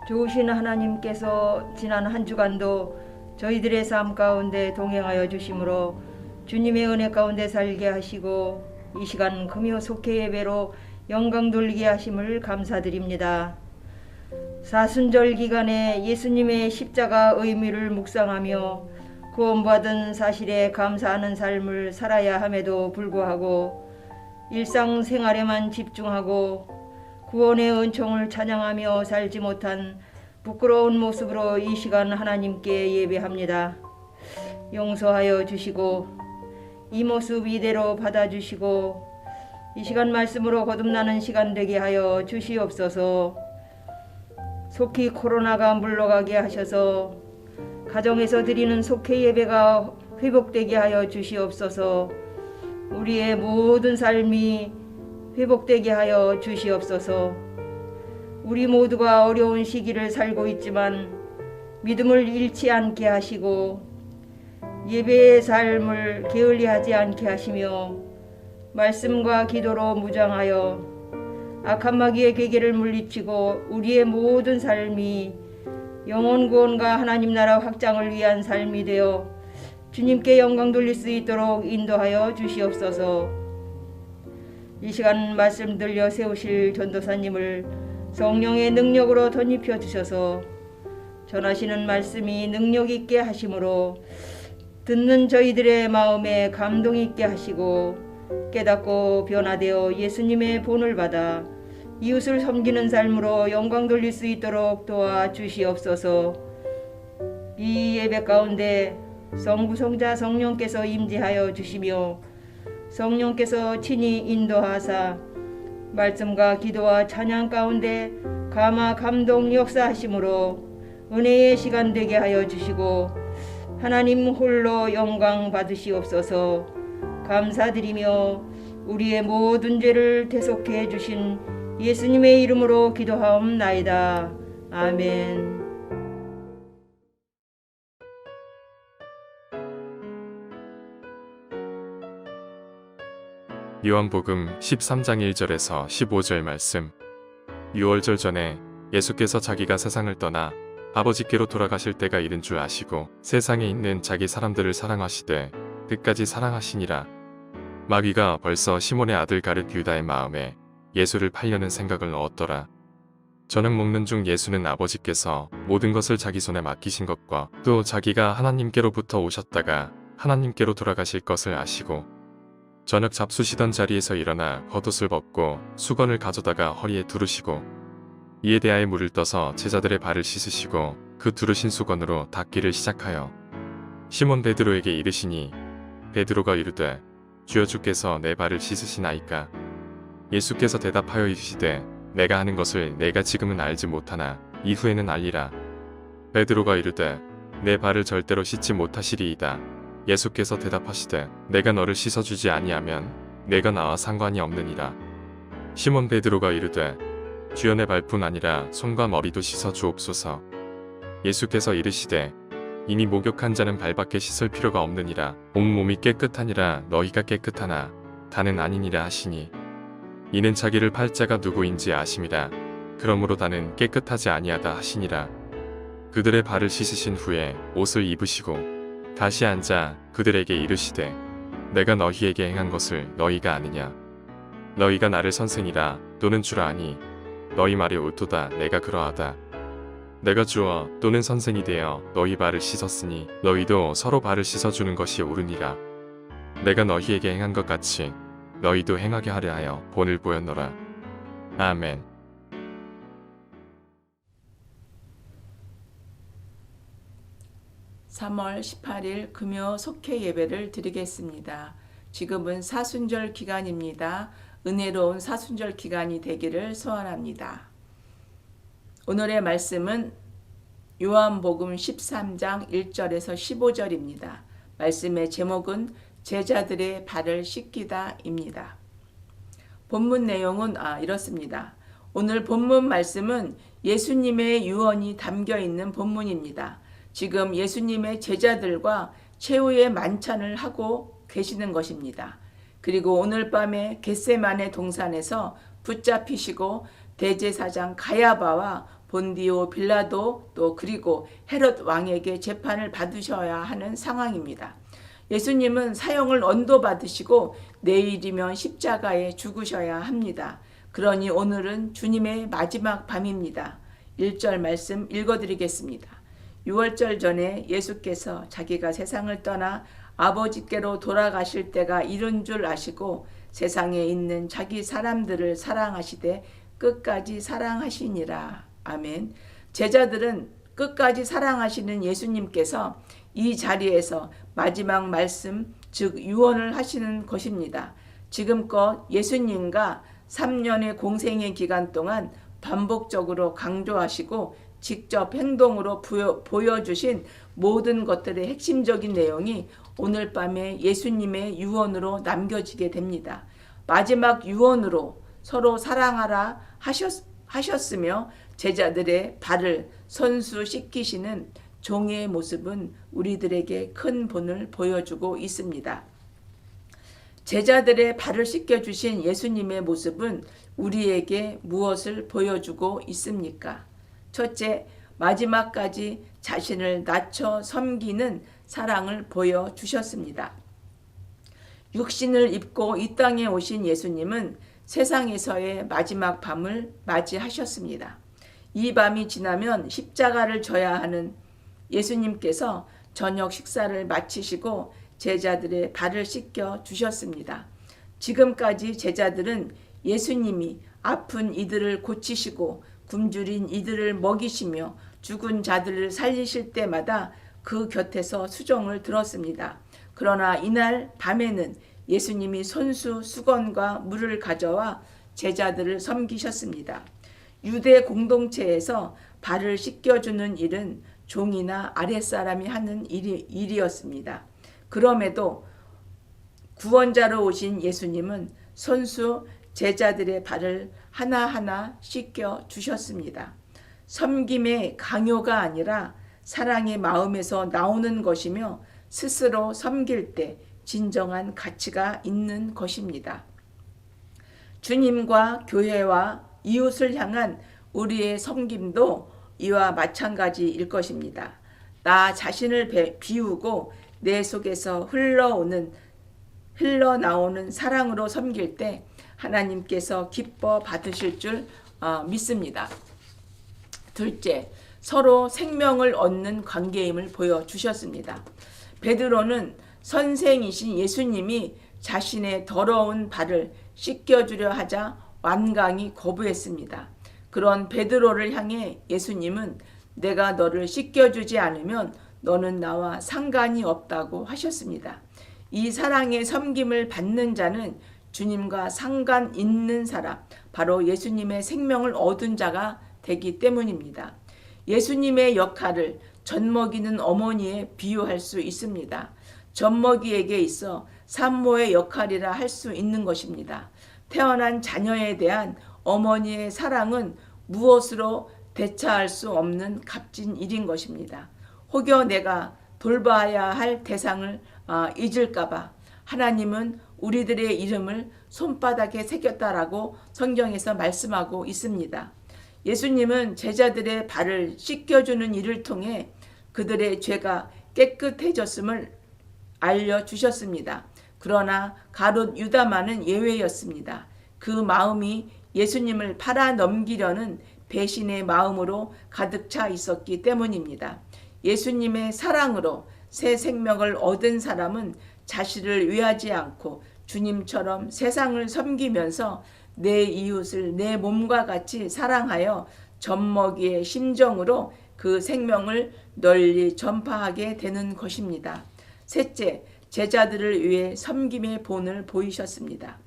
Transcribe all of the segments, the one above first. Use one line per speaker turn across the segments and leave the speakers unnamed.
좋으신 하나님께서 지난 한 주간도 저희들의 삶 가운데 동행하여 주심으로 주님의 은혜 가운데 살게 하시고 이 시간 금요 속회 예배로 영광 돌리게 하심을 감사드립니다. 사순절 기간에 예수님의 십자가 의미를 묵상하며 구원받은 사실에 감사하는 삶을 살아야 함에도 불구하고 일상생활에만 집중하고 구원의 은총을 찬양하며 살지 못한 부끄러운 모습으로 이 시간 하나님께 예배합니다. 용서하여 주시고 이 모습 이대로 받아주시고 이 시간 말씀으로 거듭나는 시간 되게 하여 주시옵소서. 속히 코로나가 물러가게 하셔서 가정에서 드리는 속회 예배가 회복되게 하여 주시옵소서. 우리의 모든 삶이 회복되게 하여 주시옵소서. 우리 모두가 어려운 시기를 살고 있지만 믿음을 잃지 않게 하시고 예배의 삶을 게을리하지 않게 하시며 말씀과 기도로 무장하여 악한 마귀의 괴계를 물리치고 우리의 모든 삶이 영혼 구원과 하나님 나라 확장을 위한 삶이 되어 주님께 영광 돌릴 수 있도록 인도하여 주시옵소서. 이 시간 말씀 들려 세우실 전도사님을 성령의 능력으로 덧입혀 주셔서 전하시는 말씀이 능력 있게 하심으로 듣는 저희들의 마음에 감동 있게 하시고 깨닫고 변화되어 예수님의 본을 받아 이웃을 섬기는 삶으로 영광 돌릴 수 있도록 도와주시옵소서. 이 예배 가운데 성부성자 성령께서 임재하여 주시며 성령께서 친히 인도하사 말씀과 기도와 찬양 가운데 감화 감동 역사하심으로 은혜의 시간 되게 하여 주시고 하나님 홀로 영광 받으시옵소서. 감사드리며 우리의 모든 죄를 대속해 주신 예수님의 이름으로 기도하옵나이다. 아멘.
요한복음 13장 1절에서 15절 말씀. 유월절 전에 예수께서 자기가 세상을 떠나 아버지께로 돌아가실 때가 이른 줄 아시고 세상에 있는 자기 사람들을 사랑하시되 끝까지 사랑하시니라. 마귀가 벌써 시몬의 아들 가룟 유다의 마음에 예수를 팔려는 생각을 넣었더라. 저녁 먹는 중 예수는 아버지께서 모든 것을 자기 손에 맡기신 것과 또 자기가 하나님께로부터 오셨다가 하나님께로 돌아가실 것을 아시고 저녁 잡수시던 자리에서 일어나 겉옷을 벗고 수건을 가져다가 허리에 두르시고 이에 대하여 물을 떠서 제자들의 발을 씻으시고 그 두르신 수건으로 닦기를 시작하여 시몬 베드로에게 이르시니 베드로가 이르되 주여 주께서 내 발을 씻으시나이까. 예수께서 대답하여 이르시되 내가 하는 것을 내가 지금은 알지 못하나 이후에는 알리라. 베드로가 이르되 내 발을 절대로 씻지 못하시리이다. 예수께서 대답하시되 내가 너를 씻어주지 아니하면 내가 나와 상관이 없느니라. 시몬 베드로가 이르되 주여 내 발뿐 아니라 손과 머리도 씻어 주옵소서. 예수께서 이르시되 이미 목욕한 자는 발밖에 씻을 필요가 없느니라. 온몸이 깨끗하니라 너희가 깨끗하나 다는 아니니라 하시니 이는 자기를 팔 자가 누구인지 아심이라. 그러므로 다는 깨끗하지 아니하다 하시니라. 그들의 발을 씻으신 후에 옷을 입으시고 다시 앉아 그들에게 이르시되 내가 너희에게 행한 것을 너희가 아느냐. 너희가 나를 선생이라 또는 주라 하니 너희 말이 옳도다. 내가 그러하다. 내가 주어 또는 선생이 되어 너희 발을 씻었으니 너희도 서로 발을 씻어주는 것이 옳으니라. 내가 너희에게 행한 것 같이 너희도 행하게 하려 하여 본을 보였노라. 아멘.
(3월 18일) 금요 속회 예배를 드리겠습니다. 지금은 사순절 기간입니다. 은혜로운 사순절 기간이 되기를 소원합니다. 오늘의 말씀은 요한복음 13장 1절에서 15절입니다. 말씀의 제목은 제자들의 발을 씻기다입니다. 본문 내용은 이렇습니다. 오늘 본문 말씀은 예수님의 유언이 담겨 있는 본문입니다. 지금 예수님의 제자들과 최후의 만찬을 하고 계시는 것입니다. 그리고 오늘 밤에 겟세마네 동산에서 붙잡히시고 대제사장 가야바와 본디오 빌라도 또 그리고 헤롯 왕에게 재판을 받으셔야 하는 상황입니다. 예수님은 사형을 언도받으시고 내일이면 십자가에 죽으셔야 합니다. 그러니 오늘은 주님의 마지막 밤입니다. 1절 말씀 읽어드리겠습니다. 유월절 전에 예수께서 자기가 세상을 떠나 아버지께로 돌아가실 때가 이른 줄 아시고 세상에 있는 자기 사람들을 사랑하시되 끝까지 사랑하시니라. 아멘. 제자들은 끝까지 사랑하시는 예수님께서 이 자리에서 마지막 말씀, 즉 유언을 하시는 것입니다. 지금껏 예수님과 3년의 공생의 기간 동안 반복적으로 강조하시고 직접 행동으로 보여주신 모든 것들의 핵심적인 내용이 오늘 밤에 예수님의 유언으로 남겨지게 됩니다. 마지막 유언으로 서로 사랑하라 하셨으며 제자들의 발을 손수 씻기시는 종의 모습은 우리들에게 큰 본을 보여주고 있습니다. 제자들의 발을 씻겨주신 예수님의 모습은 우리에게 무엇을 보여주고 있습니까? 첫째, 마지막까지 자신을 낮춰 섬기는 사랑을 보여주셨습니다. 육신을 입고 이 땅에 오신 예수님은 세상에서의 마지막 밤을 맞이하셨습니다. 이 밤이 지나면 십자가를 져야 하는 예수님께서 저녁 식사를 마치시고 제자들의 발을 씻겨 주셨습니다. 지금까지 제자들은 예수님이 아픈 이들을 고치시고 굶주린 이들을 먹이시며 죽은 자들을 살리실 때마다 그 곁에서 수종을 들었습니다. 그러나 이날 밤에는 예수님이 손수 수건과 물을 가져와 제자들을 섬기셨습니다. 유대 공동체에서 발을 씻겨주는 일은 종이나 아랫사람이 하는 일이었습니다. 그럼에도 구원자로 오신 예수님은 손수 제자들의 발을 하나하나 씻겨 주셨습니다. 섬김의 강요가 아니라 사랑의 마음에서 나오는 것이며 스스로 섬길 때 진정한 가치가 있는 것입니다. 주님과 교회와 이웃을 향한 우리의 섬김도 이와 마찬가지일 것입니다. 나 자신을 비우고 내 속에서 흘러나오는 사랑으로 섬길 때 하나님께서 기뻐 받으실 줄 믿습니다. 둘째, 서로 생명을 얻는 관계임을 보여주셨습니다. 베드로는 선생이신 예수님이 자신의 더러운 발을 씻겨주려 하자 완강히 거부했습니다. 그런 베드로를 향해 예수님은 내가 너를 씻겨주지 않으면 너는 나와 상관이 없다고 하셨습니다. 이 사랑의 섬김을 받는 자는 주님과 상관 있는 사람, 바로 예수님의 생명을 얻은 자가 되기 때문입니다. 예수님의 역할을 젖먹이는 어머니에 비유할 수 있습니다. 젖먹이에게 있어 산모의 역할이라 할 수 있는 것입니다. 태어난 자녀에 대한 어머니의 사랑은 무엇으로 대차할 수 없는 값진 일인 것입니다. 혹여 내가 돌봐야 할 대상을 잊을까봐 하나님은 우리들의 이름을 손바닥에 새겼다라고 성경에서 말씀하고 있습니다. 예수님은 제자들의 발을 씻겨주는 일을 통해 그들의 죄가 깨끗해졌음을 알려주셨습니다. 그러나 가룟 유다만은 예외였습니다. 그 마음이 예수님을 팔아넘기려는 배신의 마음으로 가득 차 있었기 때문입니다. 예수님의 사랑으로 새 생명을 얻은 사람은 자신을 위하지 않고 주님처럼 세상을 섬기면서 내 이웃을 내 몸과 같이 사랑하여 젖먹이의 심정으로 그 생명을 널리 전파하게 되는 것입니다. 셋째, 제자들을 위해 섬김의 본을 보이셨습니다.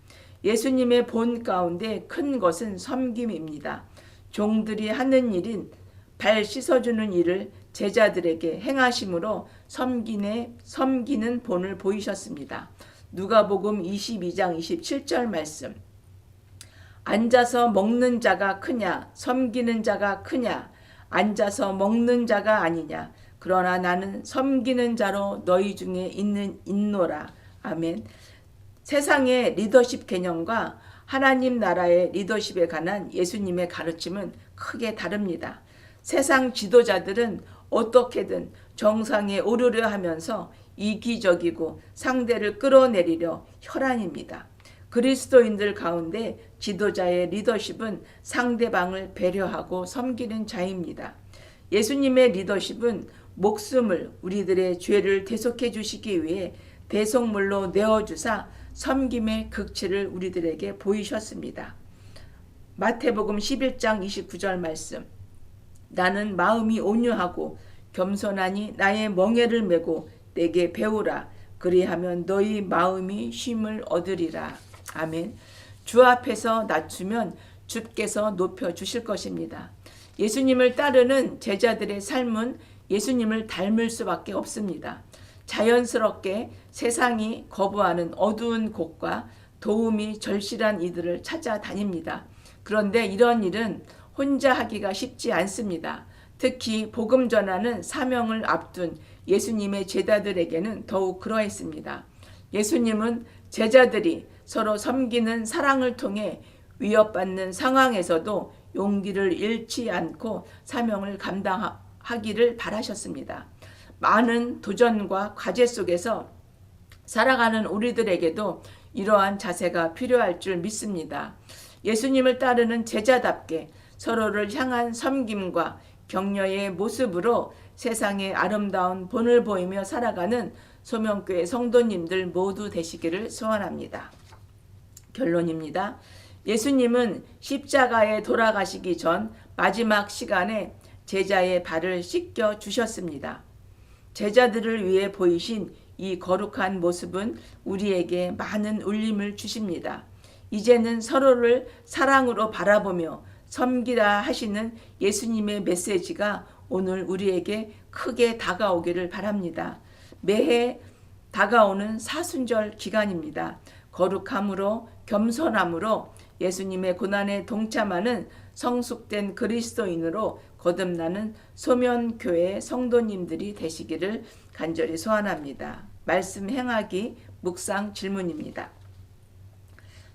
예수님의 본 가운데 큰 것은 섬김입니다. 종들이 하는 일인 발 씻어주는 일을 제자들에게 행하심으로 섬기는 본을 보이셨습니다. 누가복음 22장 27절 말씀. 앉아서 먹는 자가 크냐 섬기는 자가 크냐 앉아서 먹는 자가 아니냐 그러나 나는 섬기는 자로 너희 중에 있노라. 아멘. 세상의 리더십 개념과 하나님 나라의 리더십에 관한 예수님의 가르침은 크게 다릅니다. 세상 지도자들은 어떻게든 정상에 오르려 하면서 이기적이고 상대를 끌어내리려 혈안입니다. 그리스도인들 가운데 지도자의 리더십은 상대방을 배려하고 섬기는 자입니다. 예수님의 리더십은 목숨을 우리들의 죄를 대속해 주시기 위해 대속물로 내어주사 섬김의 극치를 우리들에게 보이셨습니다. 마태복음 11장 29절 말씀. 나는 마음이 온유하고 겸손하니 나의 멍에를 메고 내게 배우라. 그리하면 너희 마음이 쉼을 얻으리라. 아멘. 주 앞에서 낮추면 주께서 높여주실 것입니다. 예수님을 따르는 제자들의 삶은 예수님을 닮을 수밖에 없습니다. 자연스럽게 세상이 거부하는 어두운 곳과 도움이 절실한 이들을 찾아다닙니다. 그런데 이런 일은 혼자 하기가 쉽지 않습니다. 특히 복음 전하는 사명을 앞둔 예수님의 제자들에게는 더욱 그러했습니다. 예수님은 제자들이 서로 섬기는 사랑을 통해 위협받는 상황에서도 용기를 잃지 않고 사명을 감당하기를 바라셨습니다. 많은 도전과 과제 속에서 살아가는 우리들에게도 이러한 자세가 필요할 줄 믿습니다. 예수님을 따르는 제자답게 서로를 향한 섬김과 격려의 모습으로 세상의 아름다운 본을 보이며 살아가는 소명교회 성도님들 모두 되시기를 소원합니다. 결론입니다. 예수님은 십자가에 돌아가시기 전 마지막 시간에 제자의 발을 씻겨 주셨습니다. 제자들을 위해 보이신 이 거룩한 모습은 우리에게 많은 울림을 주십니다. 이제는 서로를 사랑으로 바라보며 섬기라 하시는 예수님의 메시지가 오늘 우리에게 크게 다가오기를 바랍니다. 매해 다가오는 사순절 기간입니다. 거룩함으로 겸손함으로 예수님의 고난에 동참하는 성숙된 그리스도인으로 거듭나는 소면교회 성도님들이 되시기를 간절히 소원합니다. 말씀 행하기 묵상 질문입니다.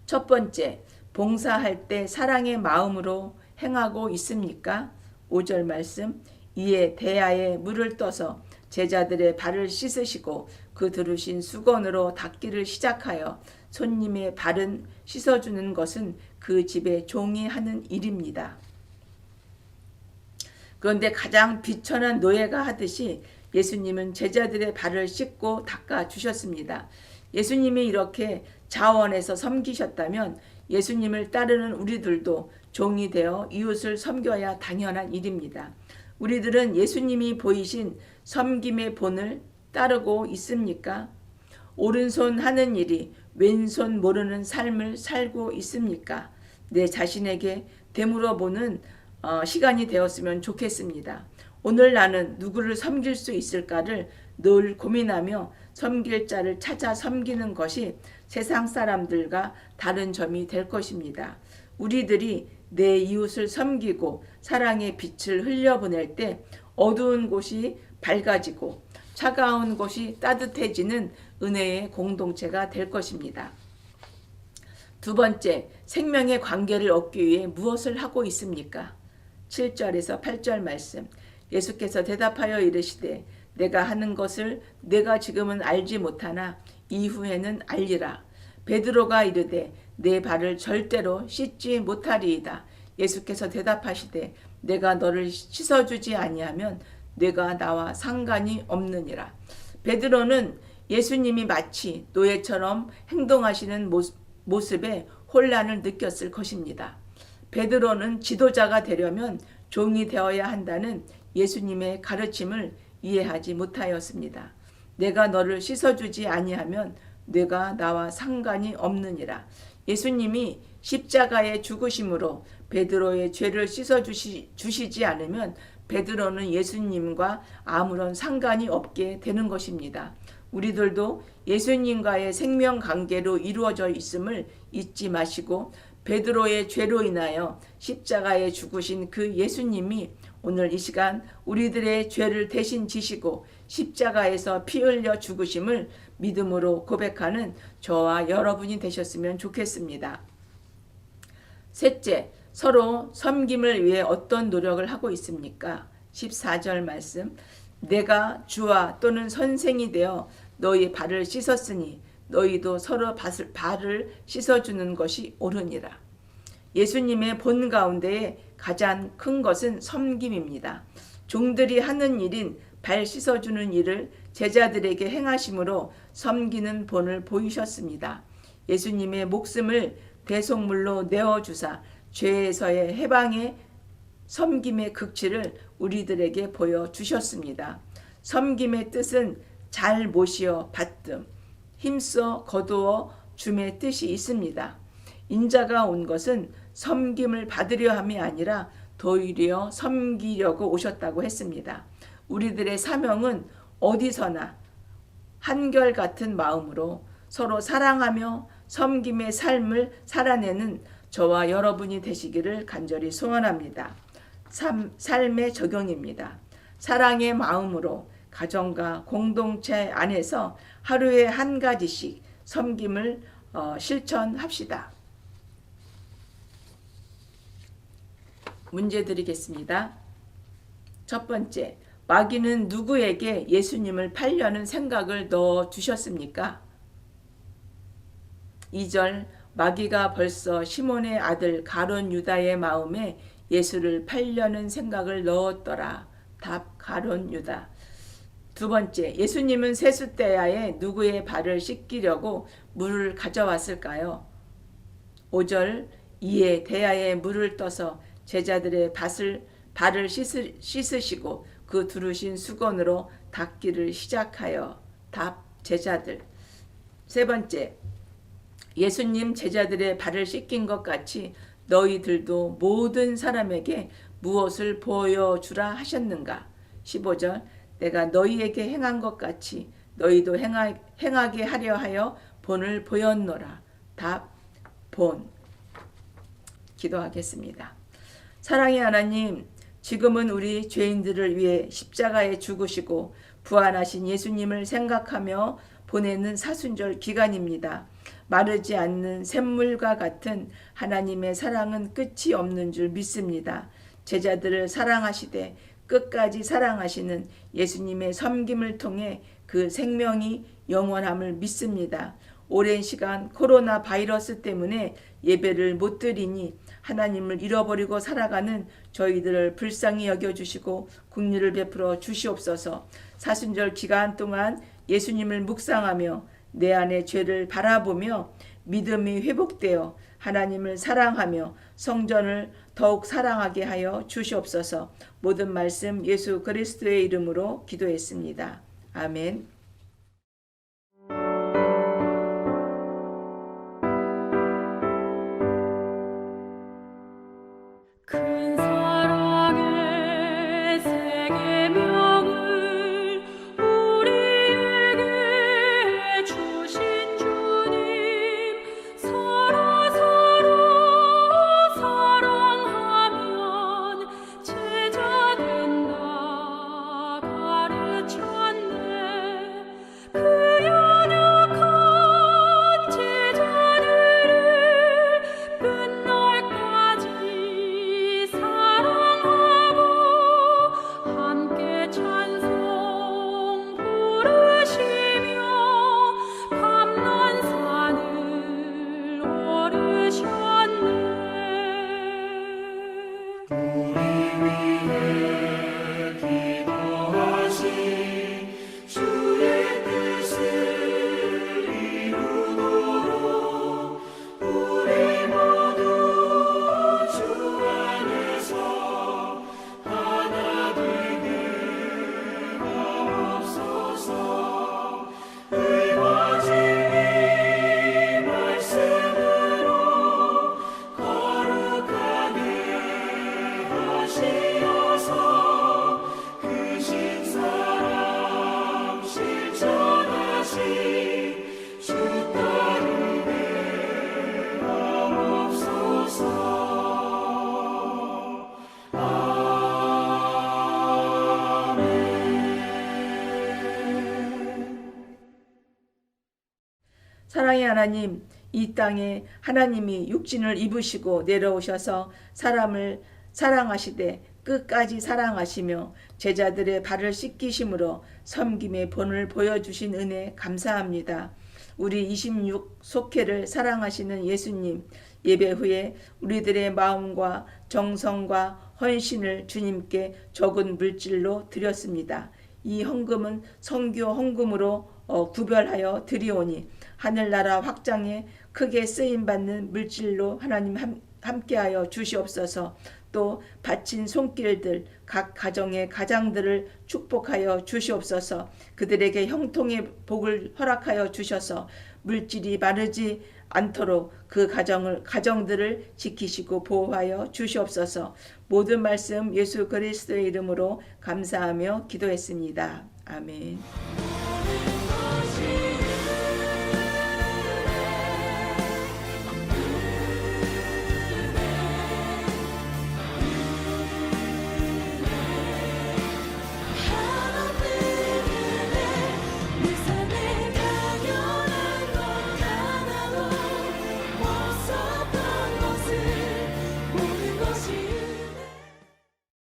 첫 번째, 봉사할 때 사랑의 마음으로 행하고 있습니까? 5절 말씀. 이에 대야에 물을 떠서 제자들의 발을 씻으시고 그 두르신 수건으로 닦기를 시작하여 손님의 발은 씻어주는 것은 그 집의 종이 하는 일입니다. 그런데 가장 비천한 노예가 하듯이 예수님은 제자들의 발을 씻고 닦아주셨습니다. 예수님이 이렇게 자원해서 섬기셨다면 예수님을 따르는 우리들도 종이 되어 이웃을 섬겨야 당연한 일입니다. 우리들은 예수님이 보이신 섬김의 본을 따르고 있습니까? 오른손 하는 일이 왼손 모르는 삶을 살고 있습니까? 내 자신에게 되물어보는 시간이 되었으면 좋겠습니다. 오늘 나는 누구를 섬길 수 있을까를 늘 고민하며 섬길 자를 찾아 섬기는 것이 세상 사람들과 다른 점이 될 것입니다. 우리들이 내 이웃을 섬기고 사랑의 빛을 흘려보낼 때 어두운 곳이 밝아지고 차가운 곳이 따뜻해지는 은혜의 공동체가 될 것입니다. 두 번째, 생명의 관계를 얻기 위해 무엇을 하고 있습니까? 7절에서 8절 말씀. 예수께서 대답하여 이르시되 내가 하는 것을 내가 지금은 알지 못하나 이후에는 알리라. 베드로가 이르되 내 발을 절대로 씻지 못하리이다. 예수께서 대답하시되 내가 너를 씻어주지 아니하면 내가 나와 상관이 없느니라. 베드로는 예수님이 마치 노예처럼 행동하시는 모습에 혼란을 느꼈을 것입니다. 베드로는 지도자가 되려면 종이 되어야 한다는 예수님의 가르침을 이해하지 못하였습니다. 내가 너를 씻어주지 아니하면 내가 나와 상관이 없느니라. 예수님이 십자가의 죽으심으로 베드로의 죄를 씻어주시지 않으면 베드로는 예수님과 아무런 상관이 없게 되는 것입니다. 우리들도 예수님과의 생명 관계로 이루어져 있음을 잊지 마시고 베드로의 죄로 인하여 십자가에 죽으신 그 예수님이 오늘 이 시간 우리들의 죄를 대신 지시고 십자가에서 피 흘려 죽으심을 믿음으로 고백하는 저와 여러분이 되셨으면 좋겠습니다. 셋째, 서로 섬김을 위해 어떤 노력을 하고 있습니까? 14절 말씀, 내가 주와 또는 선생이 되어 너희 발을 씻었으니 너희도 서로 발을 씻어주는 것이 옳으니라. 예수님의 본 가운데에 가장 큰 것은 섬김입니다. 종들이 하는 일인 발 씻어주는 일을 제자들에게 행하심으로 섬기는 본을 보이셨습니다. 예수님의 목숨을 대속물로 내어주사 죄에서의 해방의 섬김의 극치를 우리들에게 보여주셨습니다. 섬김의 뜻은 잘 모시어 받듦, 힘써 거두어 줌의 뜻이 있습니다. 인자가 온 것은 섬김을 받으려 함이 아니라 도리어 섬기려고 오셨다고 했습니다. 우리들의 사명은 어디서나 한결같은 마음으로 서로 사랑하며 섬김의 삶을 살아내는 저와 여러분이 되시기를 간절히 소원합니다. 삶의 적용입니다. 사랑의 마음으로 가정과 공동체 안에서 하루에 한 가지씩 섬김을 실천합시다. 문제 드리겠습니다. 첫 번째, 마귀는 누구에게 예수님을 팔려는 생각을 넣어 주셨습니까? 2절, 마귀가 벌써 시몬의 아들 가룟 유다의 마음에 예수를 팔려는 생각을 넣었더라. 답, 가룟 유다. 두 번째, 예수님은 세숫대야에 누구의 발을 씻기려고 물을 가져왔을까요? 5절, 이에 대야에 물을 떠서 제자들의 발을 씻으시고 그 두르신 수건으로 닦기를 시작하여. 답, 제자들. 세 번째, 예수님 제자들의 발을 씻긴 것 같이 너희들도 모든 사람에게 무엇을 보여주라 하셨는가? 15절, 내가 너희에게 행한 것 같이 너희도 행하게 하려 하여 본을 보였노라. 답, 본. 기도하겠습니다. 사랑의 하나님, 지금은 우리 죄인들을 위해 십자가에 죽으시고 부활하신 예수님을 생각하며 보내는 사순절 기간입니다. 마르지 않는 샘물과 같은 하나님의 사랑은 끝이 없는 줄 믿습니다. 제자들을 사랑하시되 끝까지 사랑하시는 예수님의 섬김을 통해 그 생명이 영원함을 믿습니다. 오랜 시간 코로나 바이러스 때문에 예배를 못 드리니 하나님을 잃어버리고 살아가는 저희들을 불쌍히 여겨주시고 긍휼을 베풀어 주시옵소서. 사순절 기간 동안 예수님을 묵상하며 내 안의 죄를 바라보며 믿음이 회복되어 하나님을 사랑하며 성전을 더욱 사랑하게 하여 주시옵소서. 모든 말씀 예수 그리스도의 이름으로 기도했습니다. 아멘.
큰 사랑의 새 계명을 우리에게 주신 주님, 서로 사랑하면 제자 된다 가르쳤네.
사랑의 하나님, 이 땅에 하나님이 육신을 입으시고 내려오셔서 사람을 사랑하시되 끝까지 사랑하시며 제자들의 발을 씻기심으로 섬김의 본을 보여주신 은혜 감사합니다. 우리 26 속회를 사랑하시는 예수님, 예배 후에 우리들의 마음과 정성과 헌신을 주님께 적은 물질로 드렸습니다. 이 헌금은 선교 헌금으로 구별하여 드리오니 하늘나라 확장에 크게 쓰임받는 물질로 하나님 함께하여 주시옵소서. 또 바친 손길들 각 가정의 가장들을 축복하여 주시옵소서. 그들에게 형통의 복을 허락하여 주셔서 물질이 마르지 않도록 그 가정들을 지키시고 보호하여 주시옵소서. 모든 말씀 예수 그리스도의 이름으로 감사하며 기도했습니다. 아멘.